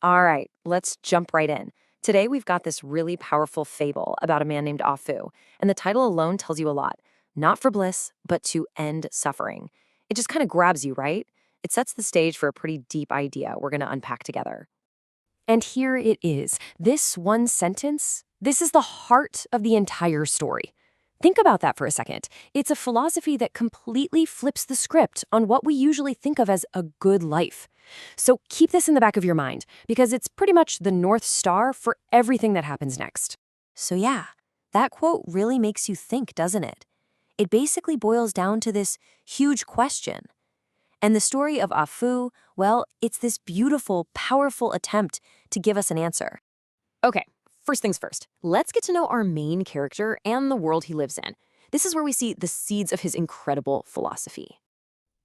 All right, let's jump right in. Today, we've got this really powerful fable about a man named Afu, and the title alone tells you a lot. Not for bliss, but to end suffering. It just kind of grabs you, right? It sets the stage for a pretty deep idea we're going to unpack together. And here it is. This one sentence, this is the heart of the entire story. Think about that for a second. It's a philosophy that completely flips the script on what we usually think of as a good life. So keep this in the back of your mind, because it's pretty much the North Star for everything that happens next. So, yeah, that quote really makes you think, doesn't it? It basically boils down to this huge question. And the story of Afu, well, it's this beautiful, powerful attempt to give us an answer. Okay, first things first. Let's get to know our main character and the world he lives in. This is where we see the seeds of his incredible philosophy.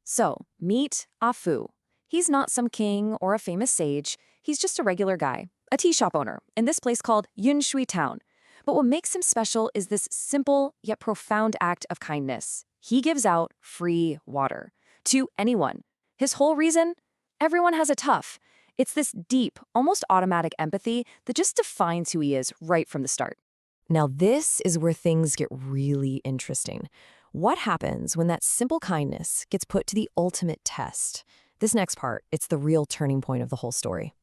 So, meet Afu. He's not some king or a famous sage. He's just a regular guy, a tea shop owner in this place called Yunshui Town. But what makes him special is this simple yet profound act of kindness. He gives out free water to anyone. His whole reason? Everyone has it tough. It's this deep, almost automatic empathy that just defines who he is right from the start. Now, this is where things get really interesting. What happens when that simple kindness gets put to the ultimate test? This next part, it's the real turning point of the whole story.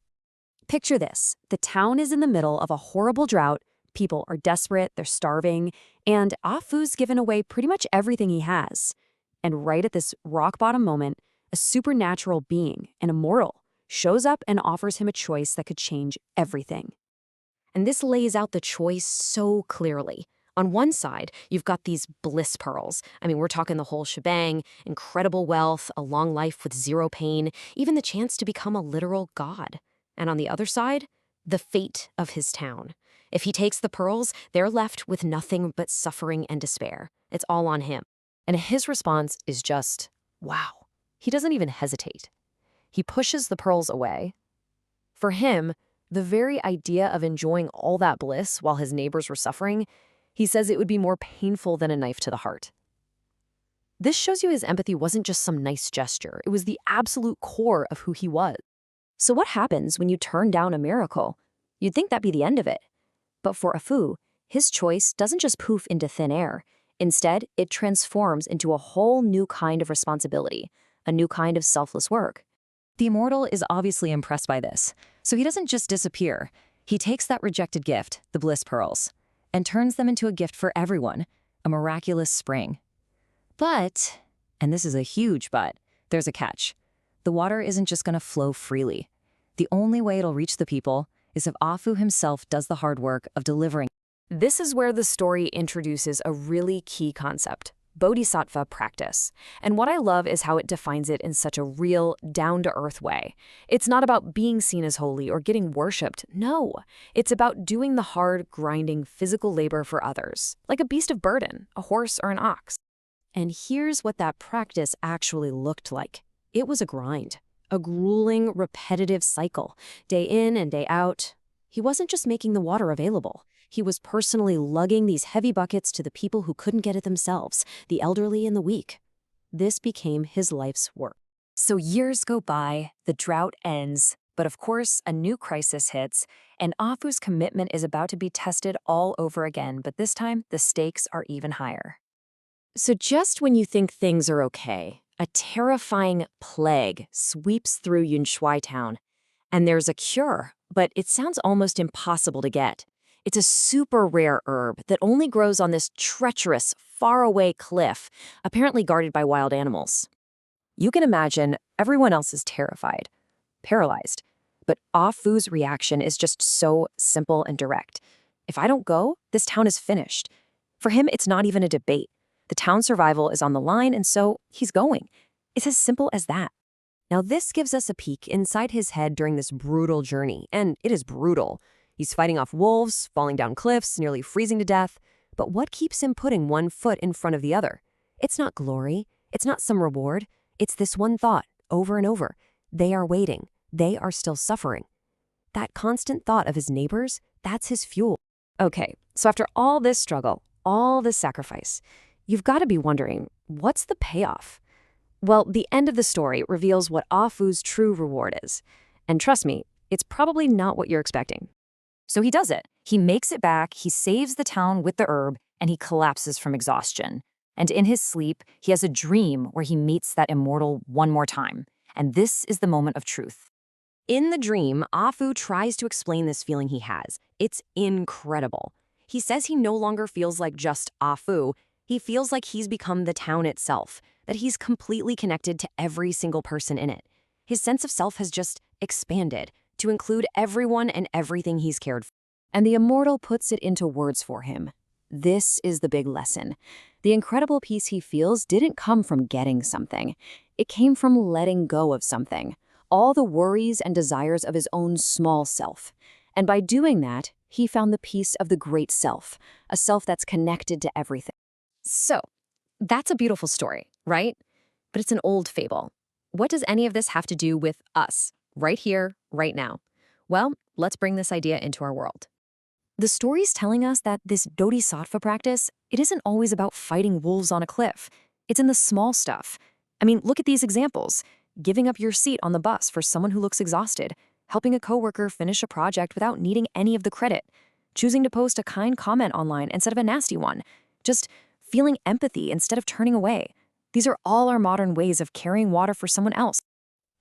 Picture this. The town is in the middle of a horrible drought. People are desperate, they're starving, and Afu's given away pretty much everything he has. And right at this rock-bottom moment, a supernatural being, an immortal, shows up and offers him a choice that could change everything. And this lays out the choice so clearly. On one side, you've got these bliss pearls. I mean, we're talking the whole shebang, incredible wealth, a long life with zero pain, even the chance to become a literal god. And on the other side, the fate of his town. If he takes the pearls, they're left with nothing but suffering and despair. It's all on him. And his response is just, wow. He doesn't even hesitate. He pushes the pearls away. For him, the very idea of enjoying all that bliss while his neighbors were suffering, he says it would be more painful than a knife to the heart. This shows you his empathy wasn't just some nice gesture. It was the absolute core of who he was. So what happens when you turn down a miracle? You'd think that'd be the end of it. But for Afu, his choice doesn't just poof into thin air. Instead, it transforms into a whole new kind of responsibility, a new kind of selfless work. The immortal is obviously impressed by this, so he doesn't just disappear. He takes that rejected gift, the bliss pearls, and turns them into a gift for everyone, a miraculous spring. But, and this is a huge but, there's a catch. The water isn't just going to flow freely. The only way it'll reach the people is if Afu himself does the hard work of delivering. This is where the story introduces a really key concept, bodhisattva practice. And what I love is how it defines it in such a real, down-to-earth way. It's not about being seen as holy or getting worshipped. No, it's about doing the hard, grinding, physical labor for others, like a beast of burden, a horse or an ox. And here's what that practice actually looked like. It was a grind, a grueling, repetitive cycle, day in and day out. He wasn't just making the water available. He was personally lugging these heavy buckets to the people who couldn't get it themselves, the elderly and the weak. This became his life's work. So years go by, the drought ends, but of course, a new crisis hits, and Afu's commitment is about to be tested all over again, but this time, the stakes are even higher. So just when you think things are okay, a terrifying plague sweeps through Yunshui Town, and there's a cure, but it sounds almost impossible to get. It's a super rare herb that only grows on this treacherous, faraway cliff, apparently guarded by wild animals. You can imagine everyone else is terrified, paralyzed, but Afu's reaction is just so simple and direct. If I don't go, this town is finished. For him, it's not even a debate. The town's survival is on the line, and so he's going. It's as simple as that. Now, this gives us a peek inside his head during this brutal journey, and it is brutal. He's fighting off wolves, falling down cliffs, nearly freezing to death. But what keeps him putting one foot in front of the other? It's not glory. It's not some reward. It's this one thought, over and over. They are waiting. They are still suffering. That constant thought of his neighbors, that's his fuel. Okay, so after all this struggle, all this sacrifice, you've got to be wondering, what's the payoff? Well, the end of the story reveals what Afu's true reward is. And trust me, it's probably not what you're expecting. So he does it. He makes it back, he saves the town with the herb, and he collapses from exhaustion. And in his sleep, he has a dream where he meets that immortal one more time. And this is the moment of truth. In the dream, Afu tries to explain this feeling he has. It's incredible. He says he no longer feels like just Afu. He feels like he's become the town itself, that he's completely connected to every single person in it. His sense of self has just expanded to include everyone and everything he's cared for. And the immortal puts it into words for him. This is the big lesson. The incredible peace he feels didn't come from getting something. It came from letting go of something, all the worries and desires of his own small self. And by doing that, he found the peace of the great self, a self that's connected to everything. So, that's a beautiful story, right? But it's an old fable. What does any of this have to do with us, right here, right now? Well, let's bring this idea into our world. The story's telling us that this bodhisattva practice, it isn't always about fighting wolves on a cliff. It's in the small stuff. I mean, look at these examples. Giving up your seat on the bus for someone who looks exhausted, helping a coworker finish a project without needing any of the credit, choosing to post a kind comment online instead of a nasty one, just feeling empathy instead of turning away. These are all our modern ways of carrying water for someone else.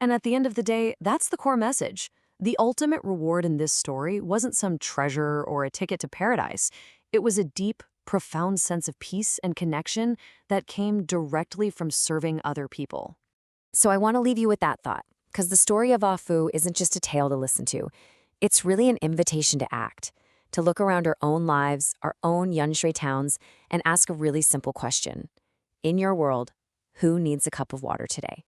And at the end of the day, that's the core message. The ultimate reward in this story wasn't some treasure or a ticket to paradise. It was a deep, profound sense of peace and connection that came directly from serving other people. So I want to leave you with that thought, because the story of Afu isn't just a tale to listen to. It's really an invitation to act, to look around our own lives, our own Yunshui towns, and ask a really simple question. In your world, who needs a cup of water today?